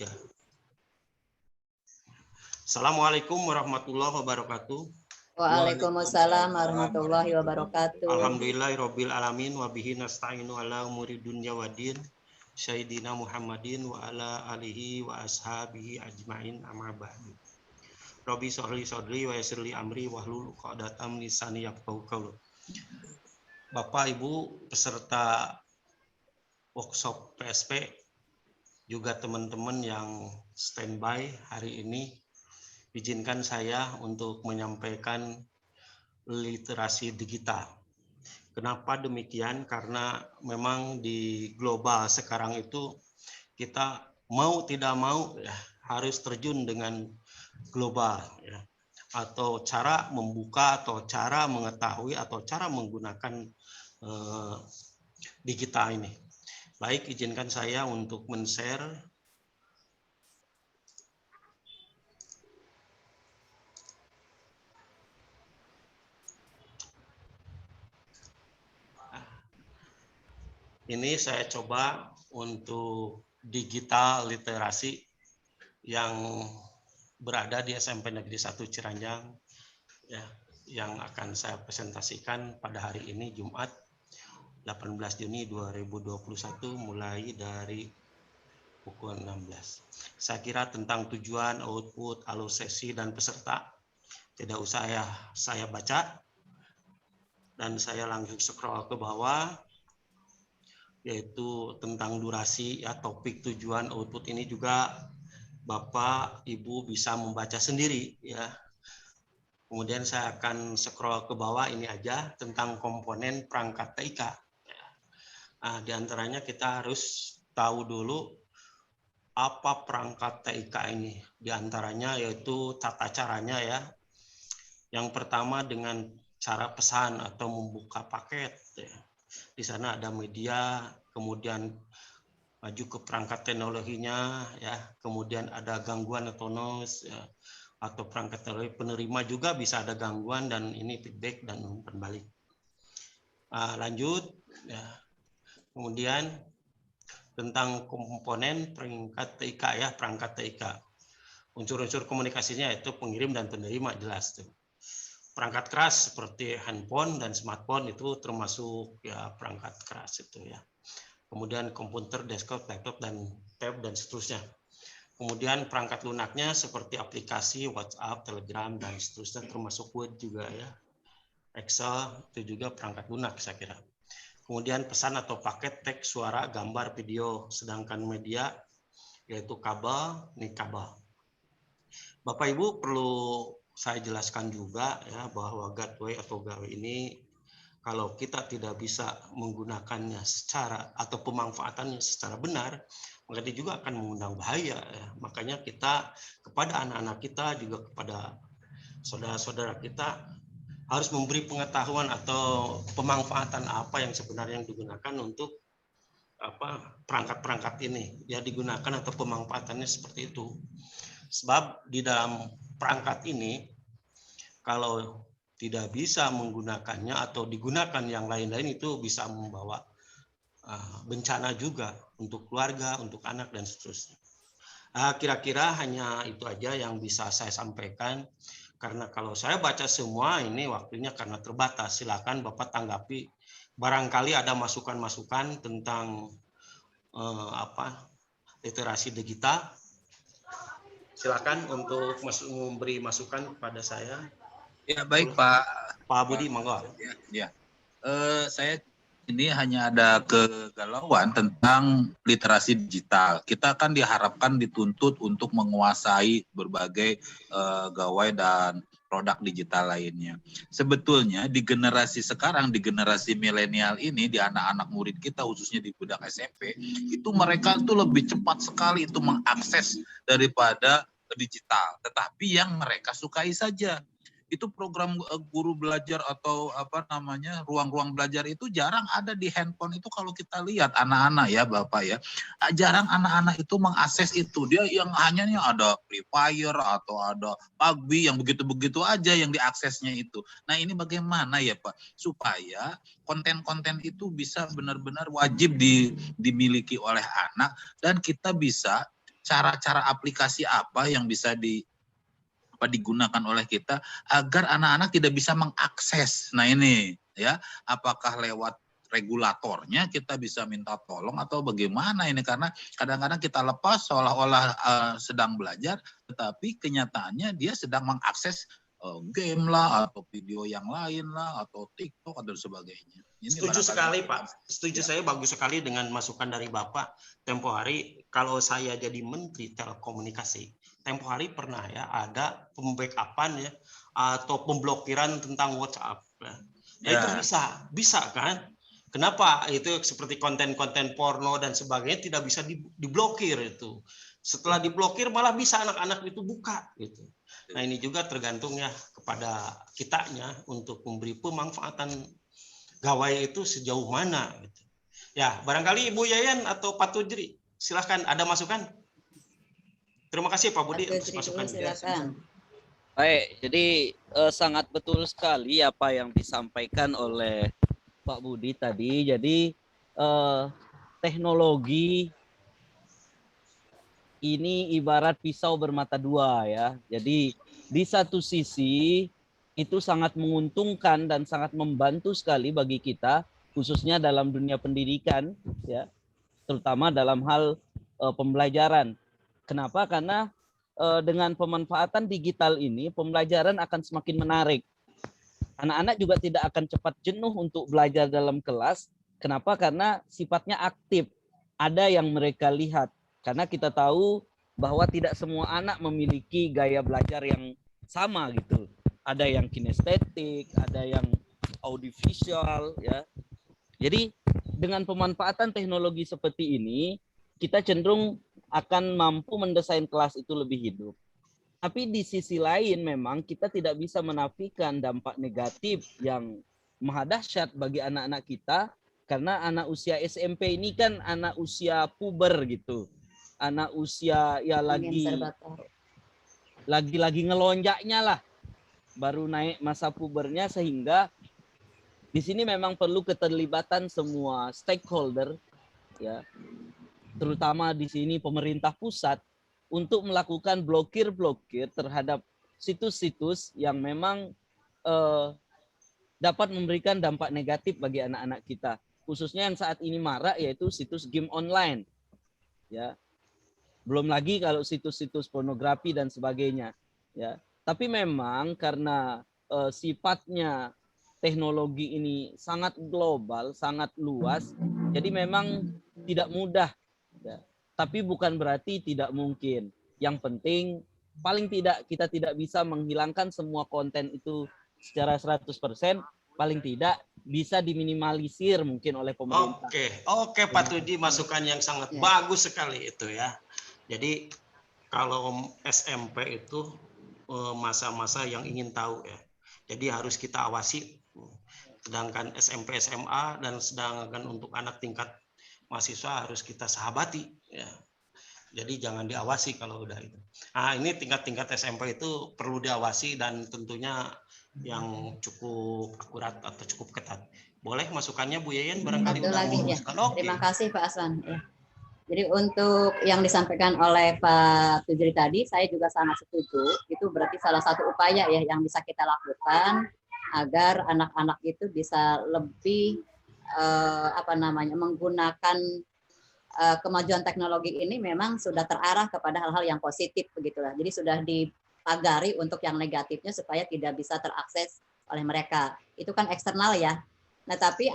Ya. Assalamualaikum warahmatullahi wabarakatuh. Waalaikumsalam warahmatullahi wabarakatuh. Alhamdulillahirabbil alamin wa bihi nasta'inu ala umuri dunya waddin. Sayyidina Muhammadin wa ala alihi wa ashabihi ajmain amma ba'du. Rabbi sholli sodri wa yassirli amri wahlul 'uqdatam min lisani yafqahu qawli. Bapak Ibu peserta workshop PSP, juga teman-teman yang standby hari ini, izinkan saya untuk menyampaikan literasi digital. Kenapa demikian? Karena memang di global sekarang itu kita mau tidak mau ya, harus terjun dengan global ya. Atau cara membuka atau cara mengetahui atau cara menggunakan digital ini. Baik, izinkan saya untuk men-share. Ini saya coba untuk digital literasi yang berada di SMP Negeri 1 Ciranjang ya, yang akan saya presentasikan pada hari ini Jumat 18 Juni 2021 mulai dari pukul 16. Saya kira tentang tujuan, output, alur sesi dan peserta tidak usah saya baca, dan saya langsung scroll ke bawah, yaitu tentang durasi ya, topik, tujuan, output ini juga Bapak Ibu bisa membaca sendiri ya. Kemudian saya akan scroll ke bawah, ini aja tentang komponen perangkat TIK. Nah, di antaranya kita harus tahu dulu apa perangkat TIK ini. Di antaranya yaitu tata caranya ya. Yang pertama dengan cara pesan atau membuka paket ya. Di sana ada media, kemudian maju ke perangkat teknologinya ya, kemudian ada gangguan atau noise ya, atau perangkat teknologi penerima juga bisa ada gangguan, dan ini feedback dan umpan balik. Lanjut ya. Kemudian tentang komponen perangkat TIK ya, perangkat TIK. Unsur-unsur komunikasinya itu pengirim dan penerima, jelas tuh. Perangkat keras seperti handphone dan smartphone itu termasuk ya perangkat keras itu ya. Kemudian komputer, desktop, laptop, dan tab dan seterusnya. Kemudian perangkat lunaknya seperti aplikasi WhatsApp, Telegram, dan seterusnya, termasuk Word juga ya. Excel itu juga perangkat lunak saya kira. Kemudian pesan atau paket teks, suara, gambar, video, sedangkan media yaitu kabel, ini kabel. Bapak Ibu perlu saya jelaskan juga ya bahwa gateway atau gawe ini kalau kita tidak bisa menggunakannya secara atau pemanfaatannya secara benar, maka dia juga akan mengundang bahaya ya. Makanya kita kepada anak-anak kita juga kepada saudara-saudara kita harus memberi pengetahuan atau pemanfaatan apa yang sebenarnya yang digunakan untuk perangkat-perangkat ini ya, digunakan atau pemanfaatannya seperti itu. Sebab di dalam perangkat ini kalau tidak bisa menggunakannya atau digunakan yang lain-lain itu bisa membawa bencana juga untuk keluarga, untuk anak dan seterusnya. Kira-kira hanya itu aja yang bisa saya sampaikan, karena kalau saya baca semua ini waktunya karena terbatas. Silakan Bapak tanggapi, barangkali ada masukan-masukan tentang literasi digital. Silakan untuk memberi masukan kepada saya. Ya baik Pak Budi, monggo. Ya, saya ini hanya ada kegalauan tentang literasi digital. Kita kan diharapkan dituntut untuk menguasai berbagai gawai dan produk digital lainnya. Sebetulnya di generasi sekarang, di generasi milenial ini, di anak-anak murid kita khususnya di budak SMP, itu mereka tuh lebih cepat sekali itu mengakses daripada digital. Tetapi yang mereka sukai saja. Itu program guru belajar atau ruang-ruang belajar itu jarang ada di handphone itu. Kalau kita lihat anak-anak ya Bapak ya, jarang anak-anak itu mengakses itu. Dia yang hanya ada Free Fire atau ada PUBG yang begitu-begitu aja yang diaksesnya itu. Nah ini bagaimana ya Pak supaya konten-konten itu bisa benar-benar wajib dimiliki oleh anak dan kita bisa cara-cara aplikasi apa yang bisa digunakan oleh kita agar anak-anak tidak bisa mengakses. Nah ini ya, apakah lewat regulatornya kita bisa minta tolong atau bagaimana ini, karena kadang-kadang kita lepas seolah-olah sedang belajar, tetapi kenyataannya dia sedang mengakses game lah atau video yang lain lah atau TikTok atau sebagainya. Ini Setuju sekali Pak, setuju saya, bagus sekali dengan masukan dari Bapak. Tempo hari kalau saya jadi Menteri Telekomunikasi, tempo hari pernah ya ada pembackupan ya atau pemblokiran tentang WhatsApp. Nah itu bisa kan? Kenapa itu seperti konten-konten porno dan sebagainya tidak bisa diblokir itu? Setelah diblokir malah bisa anak-anak itu buka gitu. Nah ini juga tergantung ya kepada kitanya untuk memberi pemanfaatan gawai itu sejauh mana gitu. Ya, barangkali Ibu Yayan atau Pak Tujri, silahkan ada masukan. Terima kasih Pak Budi atas masukan. Silakan. Baik, jadi sangat betul sekali apa yang disampaikan oleh Pak Budi tadi. Jadi teknologi ini ibarat pisau bermata dua ya. Jadi di satu sisi itu sangat menguntungkan dan sangat membantu sekali bagi kita, khususnya dalam dunia pendidikan ya, terutama dalam hal pembelajaran. Kenapa? Karena dengan pemanfaatan digital ini pembelajaran akan semakin menarik. Anak-anak juga tidak akan cepat jenuh untuk belajar dalam kelas. Kenapa? Karena sifatnya aktif. Ada yang mereka lihat. Karena kita tahu bahwa tidak semua anak memiliki gaya belajar yang sama gitu. Ada yang kinestetik, ada yang audiovisual ya. Jadi dengan pemanfaatan teknologi seperti ini, kita cenderung akan mampu mendesain kelas itu lebih hidup. Tapi di sisi lain memang kita tidak bisa menafikan dampak negatif yang maha dahsyat bagi anak-anak kita, karena anak usia SMP ini kan anak usia puber gitu. Anak usia ya lagi ngelonjaknya lah. Baru naik masa pubernya, sehingga di sini memang perlu keterlibatan semua stakeholder ya. Terutama di sini pemerintah pusat untuk melakukan blokir terhadap situs-situs yang memang dapat memberikan dampak negatif bagi anak-anak kita. Khususnya yang saat ini marak, yaitu situs game online. Ya. Belum lagi kalau situs-situs pornografi dan sebagainya. Ya. Tapi memang karena sifatnya teknologi ini sangat global, sangat luas, jadi memang tidak mudah. Ya. Tapi bukan berarti tidak mungkin. Yang penting paling tidak kita tidak bisa menghilangkan semua konten itu secara 100%, paling tidak bisa diminimalisir mungkin oleh pemerintah. Oke Pak Tudi, masukan yang sangat bagus sekali itu ya. Jadi kalau SMP itu masa-masa yang ingin tahu ya. Jadi harus kita awasi. Sedangkan SMP, SMA dan sedangkan untuk anak tingkat mahasiswa harus kita sahabati ya. Jadi jangan diawasi kalau udah itu. Nah, ini tingkat-tingkat SMP itu perlu diawasi dan tentunya yang cukup akurat atau cukup ketat. Boleh masukannya Bu Yayan barangkali udah lagi ya. Okay. Terima kasih Pak Aswan ya. Jadi untuk yang disampaikan oleh Pak Tujri tadi, saya juga sangat setuju. Itu berarti salah satu upaya ya yang bisa kita lakukan agar anak-anak itu bisa lebih menggunakan kemajuan teknologi ini memang sudah terarah kepada hal-hal yang positif begitulah. Jadi sudah dipagari untuk yang negatifnya supaya tidak bisa terakses oleh mereka. Itu kan eksternal ya. Nah, tapi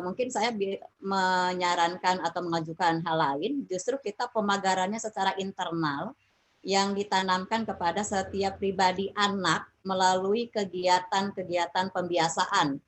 mungkin saya menyarankan atau mengajukan hal lain, justru kita pemagarannya secara internal yang ditanamkan kepada setiap pribadi anak melalui kegiatan-kegiatan pembiasaan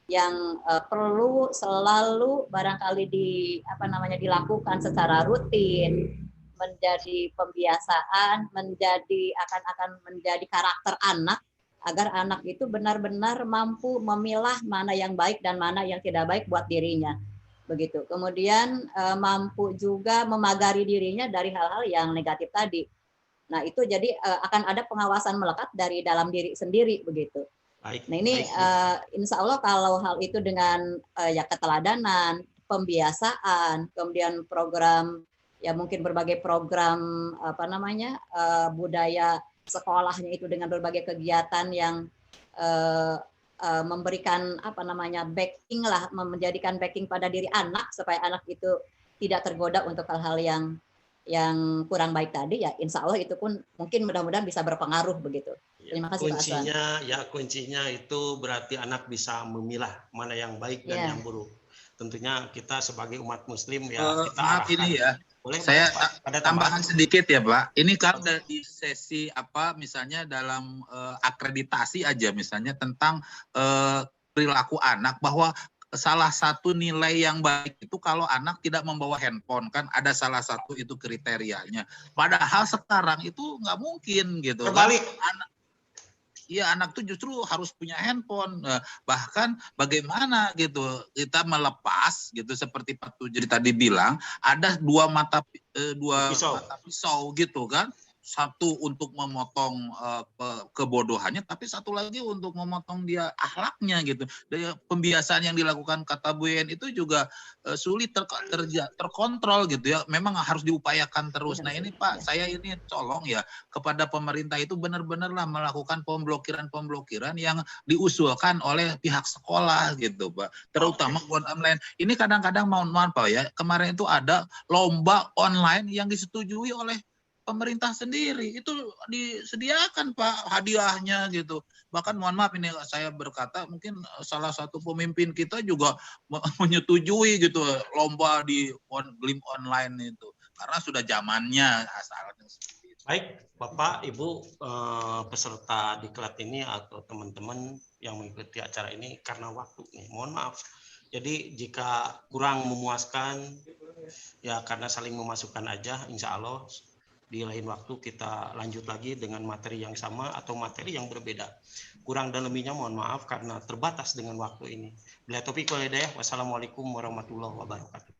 yang perlu selalu barangkali dilakukan secara rutin, menjadi pembiasaan, akan menjadi karakter anak, agar anak itu benar-benar mampu memilah mana yang baik dan mana yang tidak baik buat dirinya. Begitu. Kemudian mampu juga memagari dirinya dari hal-hal yang negatif tadi. Nah, itu jadi akan ada pengawasan melekat dari dalam diri sendiri begitu. Nah ini insya Allah kalau hal itu dengan keteladanan, pembiasaan, kemudian program ya mungkin berbagai program budaya sekolahnya itu dengan berbagai kegiatan yang memberikan backing lah, menjadikan backing pada diri anak supaya anak itu tidak tergoda untuk hal-hal yang kurang baik tadi, ya insya Allah itu pun mungkin mudah-mudahan bisa berpengaruh begitu. Terima kasih Pak Aswan. Kuncinya itu berarti anak bisa memilah mana yang baik dan yang buruk. Tentunya kita sebagai umat Muslim ya kita arahkan. Ini ya. Boleh, saya ada tambahan sedikit ya Pak. Ini kan di sesi misalnya dalam akreditasi aja misalnya tentang perilaku anak, bahwa salah satu nilai yang baik itu kalau anak tidak membawa handphone, kan ada salah satu itu kriterianya. Padahal sekarang itu nggak mungkin gitu. Terbalik. Anak tuh justru harus punya handphone. Bahkan bagaimana gitu kita melepas gitu, seperti Pak Tujri tadi bilang, ada dua mata pisau gitu kan. Satu untuk memotong kebodohannya, tapi satu lagi untuk memotong dia akhlaknya gitu. Dan pembiasaan yang dilakukan kata Bu Yen itu juga sulit terkontrol gitu ya. Memang harus diupayakan terus. Nah ini Pak, saya ini tolong ya kepada pemerintah itu benar-benarlah melakukan pemblokiran yang diusulkan oleh pihak sekolah gitu Pak. Terutama online. Ini kadang-kadang mohon maaf Pak ya, kemarin itu ada lomba online yang disetujui oleh pemerintah sendiri, itu disediakan Pak hadiahnya gitu. Bahkan mohon maaf ini saya berkata, mungkin salah satu pemimpin kita juga menyetujui gitu lomba di game online itu, karena sudah zamannya asalnya. Baik Bapak Ibu peserta diklat ini atau teman-teman yang mengikuti acara ini, karena waktu nih mohon maaf. Jadi jika kurang memuaskan ya karena saling memasukkan aja, insya Allah di lain waktu kita lanjut lagi dengan materi yang sama atau materi yang berbeda. Kurang dan lebihnya mohon maaf karena terbatas dengan waktu ini. Bila taufiq wal hidayah. Wassalamualaikum warahmatullahi wabarakatuh.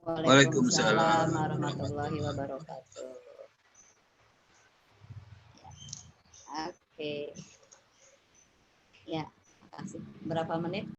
Waalaikumsalam warahmatullahi wabarakatuh. Oke. Ya, makasih. Berapa menit?